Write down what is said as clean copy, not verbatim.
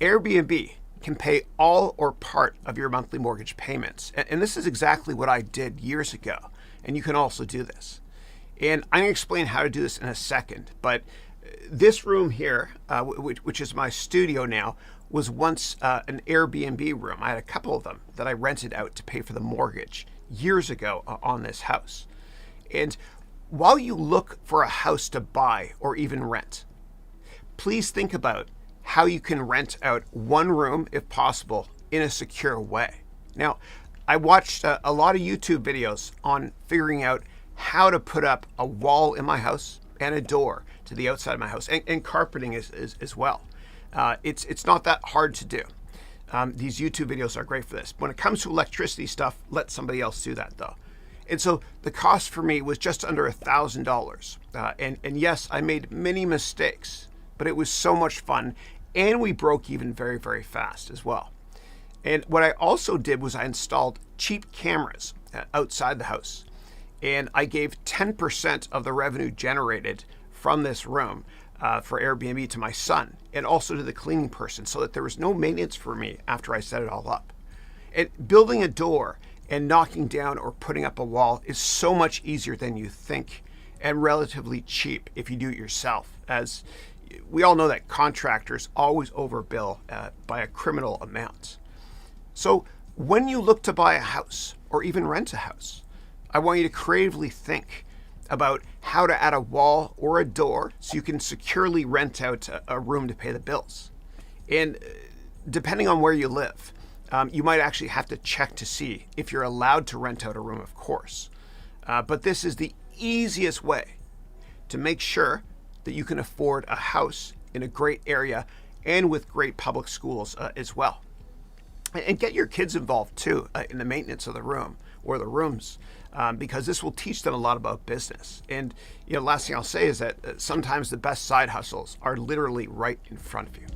Airbnb can pay all or part of your monthly mortgage payments. And this is exactly what I did years ago. And you can also do this. And I'm going to explain how to do this in a second. But this room here, which is my studio now, was once an Airbnb room. I had a couple of them that I rented out to pay for the mortgage years ago on this house. And while you look for a house to buy or even rent, please think about how you can rent out one room, if possible, in a secure way. Now, I watched a lot of YouTube videos on figuring out how to put up a wall in my house and a door to the outside of my house, and carpeting as well. It's not that hard to do. These YouTube videos are great for this. When it comes to electricity stuff, let somebody else do that though. And so the cost for me was just under $1,000. And yes, I made many mistakes, but it was so much fun, and we broke even very, very fast as well. And what I also did was I installed cheap cameras outside the house, and I gave 10% of the revenue generated from this room for Airbnb to my son, and also to the cleaning person, so that there was no maintenance for me after I set it all up. And building a door and knocking down or putting up a wall is so much easier than you think, and relatively cheap if you do it yourself, as we all know that contractors always overbill by a criminal amount. So when you look to buy a house or even rent a house, I want you to creatively think about how to add a wall or a door so you can securely rent out a room to pay the bills. And depending on where you live, you might actually have to check to see if you're allowed to rent out a room, of course. But this is the easiest way to make sure that you can afford a house in a great area and with great public schools as well. And get your kids involved too in the maintenance of the room or the rooms, because this will teach them a lot about business. And last thing I'll say is that sometimes the best side hustles are literally right in front of you.